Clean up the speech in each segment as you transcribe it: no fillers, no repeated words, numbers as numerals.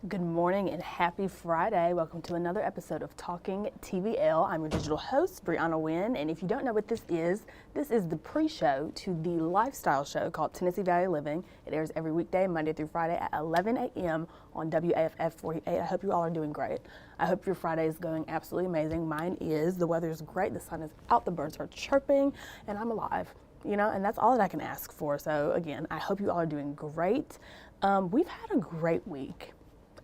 Good morning and happy Friday. Welcome to another episode of Talking TVL. I'm your digital host, Breona Winn, and if you don't know what this is the pre-show to the lifestyle show called Tennessee Valley Living. It airs every weekday, Monday through Friday at 11 a.m. on WAFF 48. I hope you all are doing great. I hope your Friday is going absolutely amazing. Mine is. The weather is great. The sun is out. The birds are chirping, and I'm alive. And that's all that I can ask for. So again, I hope you all are doing great. We've had a great week.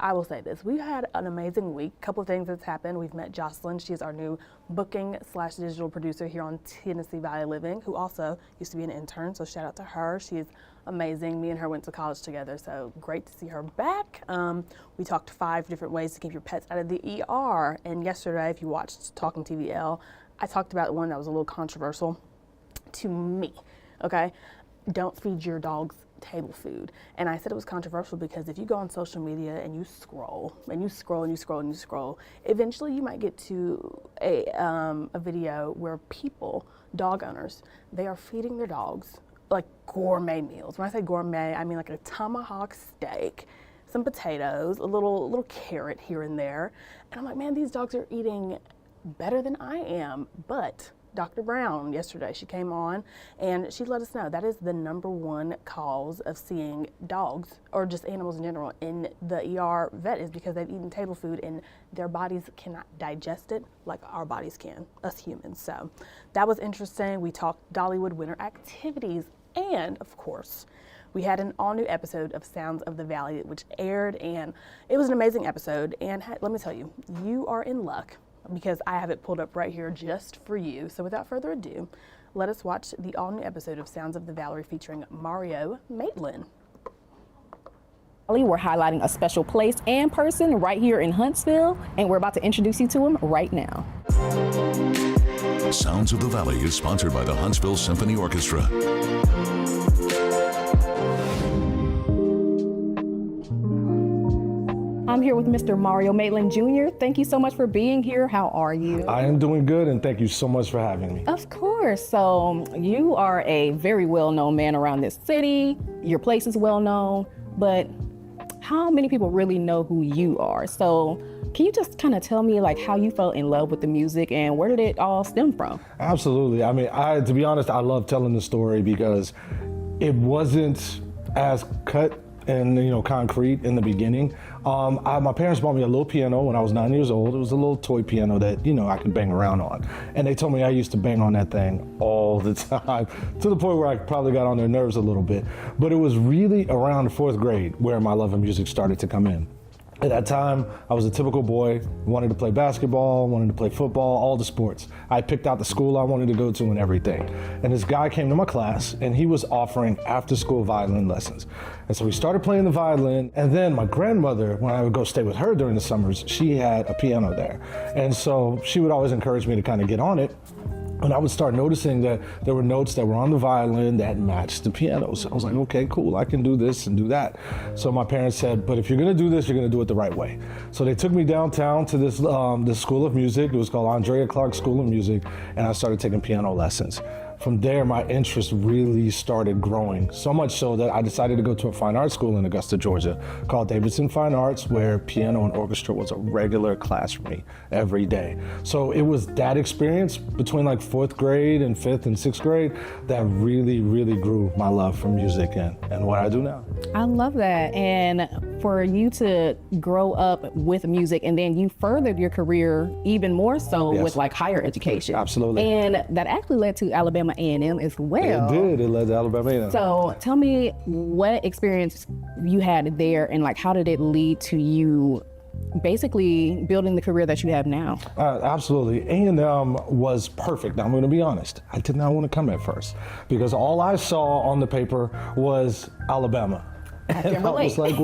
I will say this, we've had an amazing week. A couple of things that's happened. We've met Jocelyn. She is our new booking/digital producer here on Tennessee Valley Living, who also used to be an intern, so shout out to her. She is amazing. Me and her went to college together, so great to see her back. We talked 5 different ways to keep your pets out of the ER, and yesterday, if you watched Talking TVL, I talked about one that was a little controversial to me, okay? Don't feed your dogs table food. And I said it was controversial because if you go on social media and you scroll, eventually you might get to a video where people, dog owners, they are feeding their dogs like gourmet meals. When I say gourmet, I mean like a tomahawk steak, some potatoes, a little carrot here and there. And I'm like, man, these dogs are eating better than I am. But Dr. Brown, yesterday, she came on and she let us know that is the #1 cause of seeing dogs or just animals in general in the ER vet is because they've eaten table food and their bodies cannot digest it like our bodies can, us humans. So that was interesting. We talked Dollywood winter activities and, of course, we had an all-new episode of Sounds of the Valley, which aired, and it was an amazing episode. And let me tell you, you are in luck, because I have it pulled up right here just for you. So without further ado, let us watch the all-new episode of Sounds of the Valley featuring Mario Maitland. We're highlighting a special place and person right here in Huntsville, and we're about to introduce you to him right now. Sounds of the Valley is sponsored by the Huntsville Symphony Orchestra. I'm here with Mr. Mario Maitland Jr. Thank you so much for being here. How are you? I am doing good, and thank you so much for having me. Of course. So you are a very well-known man around this city. Your place is well-known, but how many people really know who you are? So can you just kind of tell me like how you fell in love with the music and where did it all stem from? Absolutely. I mean, to be honest, I love telling the story because it wasn't as cut and concrete in the beginning. My parents bought me a little piano when I was 9 years old. It was a little toy piano that I could bang around on, and they told me I used to bang on that thing all the time to the point where I probably got on their nerves a little bit. But it was really around 4th grade where my love of music started to come in. At that time, I was a typical boy, wanted to play basketball, wanted to play football, all the sports. I picked out the school I wanted to go to and everything. And this guy came to my class and he was offering after-school violin lessons. And so we started playing the violin, and then my grandmother, when I would go stay with her during the summers, she had a piano there. And so she would always encourage me to kind of get on it. And I would start noticing that there were notes that were on the violin that matched the piano. So I was like, okay, cool, I can do this and do that. So my parents said, but if you're gonna do this, you're gonna do it the right way. So they took me downtown to this School of Music. It was called Andrea Clark School of Music, and I started taking piano lessons. From there, my interest really started growing, so much so that I decided to go to a fine arts school in Augusta, Georgia, called Davidson Fine Arts, where piano and orchestra was a regular class for me every day. So it was that experience between like 4th grade and 5th and 6th grade that really, really grew my love for music and what I do now. I love that. And for you to grow up with music and then you furthered your career even more so with like higher education. Absolutely. And that actually led to Alabama A&M as well. It did. It led to Alabama A&M. So tell me what experience you had there and like how did it lead to you basically building the career that you have now? Absolutely. A&M was perfect. Now, I'm going to be honest. I did not want to come at first because all I saw on the paper was Alabama. And I was like,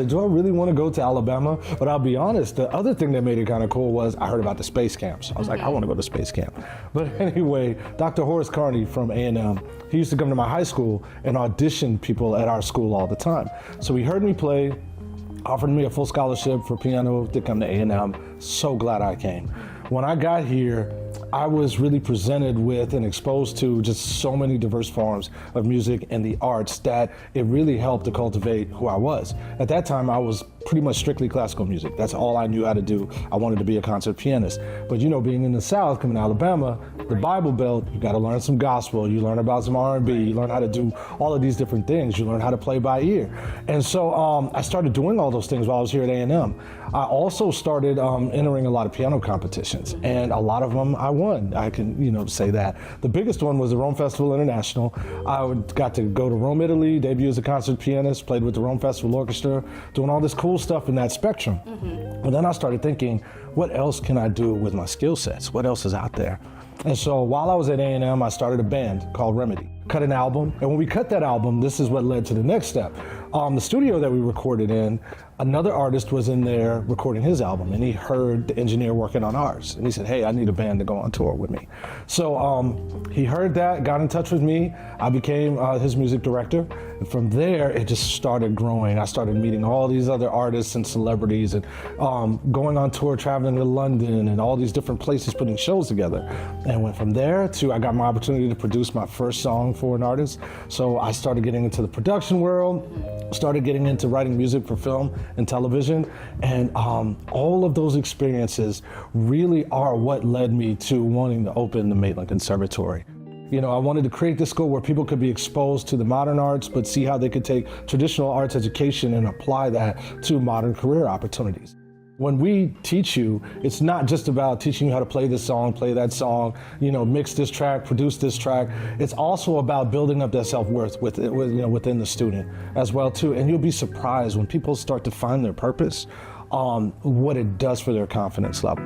do I really want to go to Alabama? But I'll be honest, the other thing that made it kind of cool was I heard about the space camps. I was like, I want to go to space camp. But anyway, Dr. Horace Carney from A&M, he used to come to my high school and audition people at our school all the time. So he heard me play, offered me a full scholarship for piano to come to A&M. So glad I came. When I got here, I was really presented with and exposed to just so many diverse forms of music and the arts that it really helped to cultivate who I was. At that time, I was pretty much strictly classical music. That's all I knew how to do. I wanted to be a concert pianist. But you know, being in the South, coming to Alabama, the Bible Belt, you got to learn some gospel, you learn about some R&B, you learn how to do all of these different things, you learn how to play by ear. And so I started doing all those things while I was here at A&M. I also started entering a lot of piano competitions, and a lot of them I won. I can, say that. The biggest one was the Rome Festival International. I got to go to Rome, Italy, debut as a concert pianist, played with the Rome Festival Orchestra, doing all this cool stuff in that spectrum. And then I started thinking, what else can I do with my skill sets? What else is out there? And so while I was at A&M, I started a band called Remedy. Cut an album, and when we cut that album, this is what led to the next step. The studio that we recorded in, another artist was in there recording his album, and he heard the engineer working on ours, and he said, hey, I need a band to go on tour with me. So he heard that, got in touch with me. I became his music director, and from there, it just started growing. I started meeting all these other artists and celebrities, and going on tour, traveling to London, and all these different places, putting shows together. And went from there to, I got my opportunity to produce my first song for an artist. So I started getting into the production world, started getting into writing music for film and television, and all of those experiences really are what led me to wanting to open the Maitland Conservatory. I wanted to create this school where people could be exposed to the modern arts, but see how they could take traditional arts education and apply that to modern career opportunities. When we teach you, it's not just about teaching you how to play this song, play that song, mix this track, produce this track. It's also about building up that self-worth within the student as well too. And you'll be surprised when people start to find their purpose, what it does for their confidence level.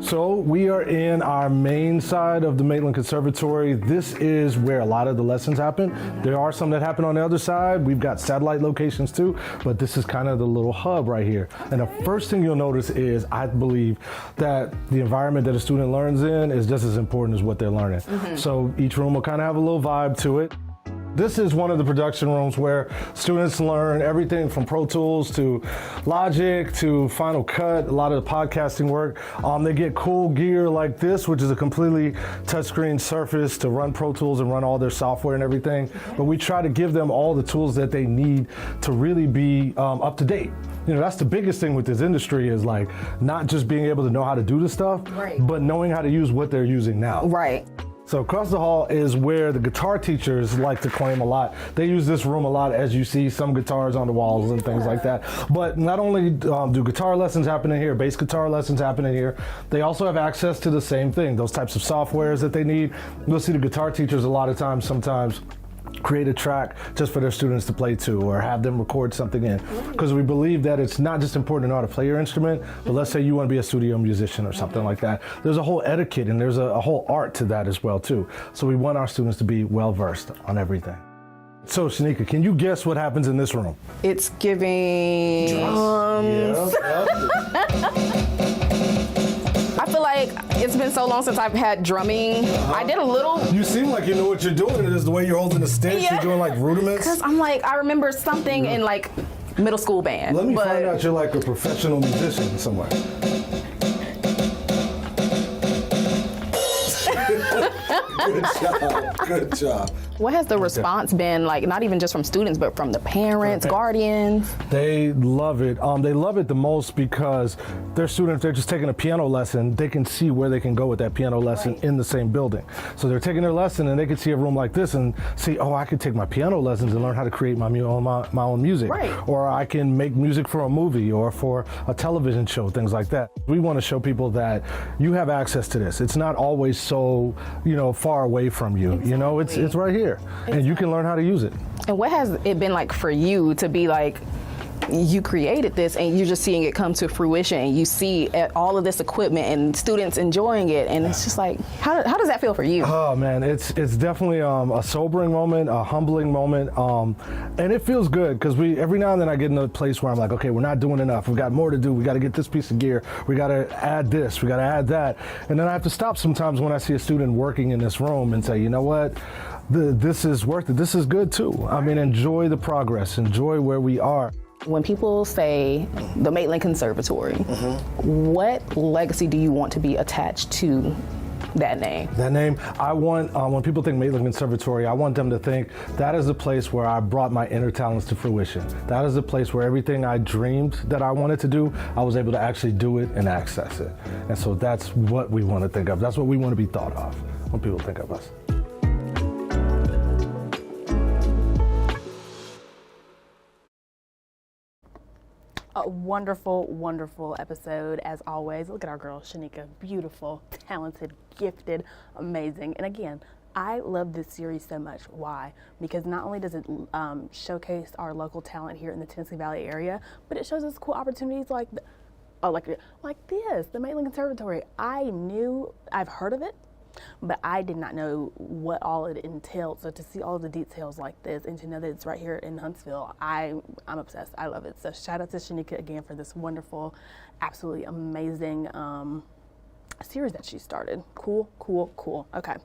So we are in our main side of the Maitland Conservatory. This is where a lot of the lessons happen. There are some that happen on the other side. We've got satellite locations too, but this is kind of the little hub right here. And the first thing you'll notice is, I believe that the environment that a student learns in is just as important as what they're learning. So each room will kind of have a little vibe to it. This is one of the production rooms where students learn everything from Pro Tools to Logic to Final Cut, a lot of the podcasting work. They get cool gear like this, which is a completely touchscreen surface to run Pro Tools and run all their software and everything. But we try to give them all the tools that they need to really be up to date. That's the biggest thing with this industry, is like not just being able to know how to do the stuff, but knowing how to use what they're using now. Right. So across the hall is where the guitar teachers like to claim a lot. They use this room a lot, as you see some guitars on the walls and things like that. But not only do guitar lessons happen in here, bass guitar lessons happen in here, they also have access to the same thing, those types of softwares that they need. You'll see the guitar teachers a lot of times, sometimes create a track just for their students to play to, or have them record something in. Because we believe that it's not just important to know how to play your instrument, but let's say you want to be a studio musician or something like that. There's a whole etiquette and there's a whole art to that as well too. So we want our students to be well versed on everything. So Shanika, can you guess what happens in this room? It's giving drums. I feel like it's been so long since I've had drumming. I did a little. You seem like you know what you're doing. It is the way you're holding the sticks. You're doing like rudiments. Because I'm like, I remember something in like middle school band. Let me find out you're like a professional musician somewhere. Good job. Good job. What has the response been like, not even just from students, but from the parents, guardians? They love it. They love it the most because their students, if they're just taking a piano lesson, they can see where they can go with that piano lesson in the same building. So they're taking their lesson and they can see a room like this and see, oh, I could take my piano lessons and learn how to create my own music. Or I can make music for a movie or for a television show, things like that. We want to show people that you have access to this. It's not always so, far away from you. It's right here. And you can learn how to use it. And what has it been like for you to be like, you created this and you're just seeing it come to fruition, and you see all of this equipment and students enjoying it, and it's just like, how does that feel for you? Oh man, it's definitely a sobering moment, a humbling moment, and it feels good because every now and then I get in a place where I'm like, okay, we're not doing enough, we've got more to do, we got to get this piece of gear, we got to add this, we got to add that, and then I have to stop sometimes when I see a student working in this room and say, you know what, this is worth it, this is good too. I mean, enjoy the progress, enjoy where we are. When people say the Maitland Conservatory, what legacy do you want to be attached to that name? That name, I want, when people think Maitland Conservatory, I want them to think that is the place where I brought my inner talents to fruition. That is the place where everything I dreamed that I wanted to do, I was able to actually do it and access it. And so that's what we want to think of. That's what we want to be thought of when people think of us. A wonderful, wonderful episode as always. Look at our girl, Shanika. Beautiful, talented, gifted, amazing. And again, I love this series so much. Why? Because not only does it showcase our local talent here in the Tennessee Valley area, but it shows us cool opportunities like this, the Maitland Conservatory. I've heard of it, but I did not know what all it entailed. So to see all of the details like this and to know that it's right here in Huntsville, I'm obsessed. I love it. So shout out to Shanika again for this wonderful, absolutely amazing series that she started. Cool. Okay,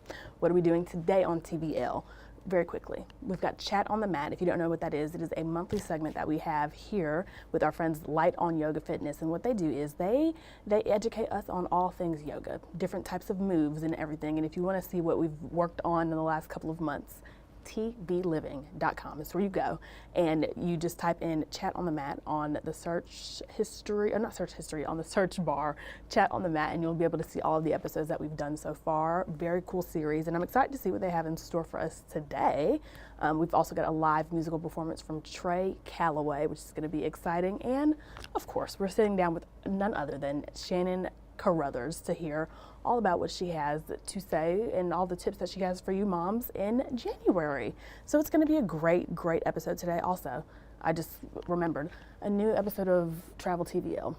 what are we doing today on TVL? Very quickly, we've got Chat on the Mat. If you don't know what that is, it is a monthly segment that we have here with our friends Light on Yoga Fitness. And what they do is they educate us on all things yoga, different types of moves and everything. And if you want to see what we've worked on in the last couple of months, tbliving.com is where you go, and you just type in Chat on the Mat on the search history, or not search history, on the search bar, Chat on the Mat, and you'll be able to see all of the episodes that we've done so far. Very cool series, and I'm excited to see what they have in store for us today. We've also got a live musical performance from Trey Calloway, which is going to be exciting, and of course we're sitting down with none other than Shannon Carruthers to hear all about what she has to say and all the tips that she has for you moms in January. So it's going to be a great episode today. Also, I just remembered a new episode of Travel TVL.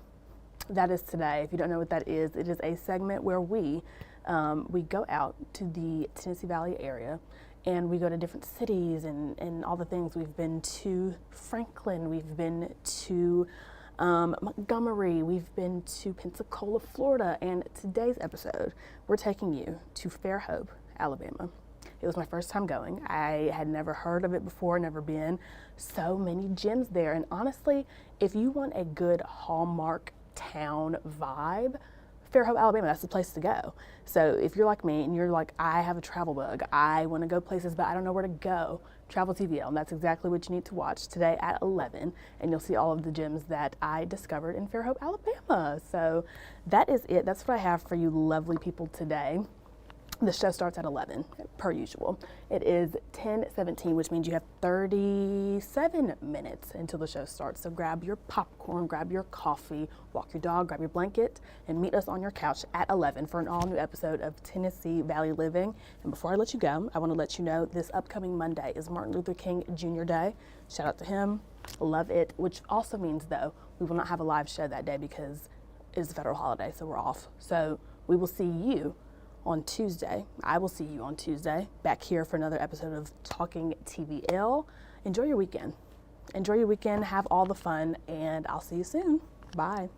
That is today. If you don't know what that is, it is a segment where we go out to the Tennessee Valley area and we go to different cities and all the things. We've been to Franklin, we've been to Montgomery, we've been to Pensacola, Florida, and today's episode, we're taking you to Fairhope, Alabama. It was my first time going. I had never heard of it before, never been. So many gems there, and honestly, if you want a good Hallmark town vibe, Fairhope, Alabama, that's the place to go. So if you're like me and you're like, I have a travel bug, I want to go places, but I don't know where to go, Travel TVL, and that's exactly what you need to watch today at 11, and you'll see all of the gems that I discovered in Fairhope, Alabama. So that is it. That's what I have for you lovely people today. The show starts at 11, per usual. It is 10:17, which means you have 37 minutes until the show starts. So grab your popcorn, grab your coffee, walk your dog, grab your blanket, and meet us on your couch at 11 for an all-new episode of Tennessee Valley Living. And before I let you go, I want to let you know this upcoming Monday is Martin Luther King Jr. Day. Shout out to him. Love it. Which also means, though, we will not have a live show that day because it is a federal holiday, so we're off. So we will see you on Tuesday. I will see you on Tuesday back here for another episode of Talking TVL. Enjoy your weekend. Have all the fun, and I'll see you soon. Bye.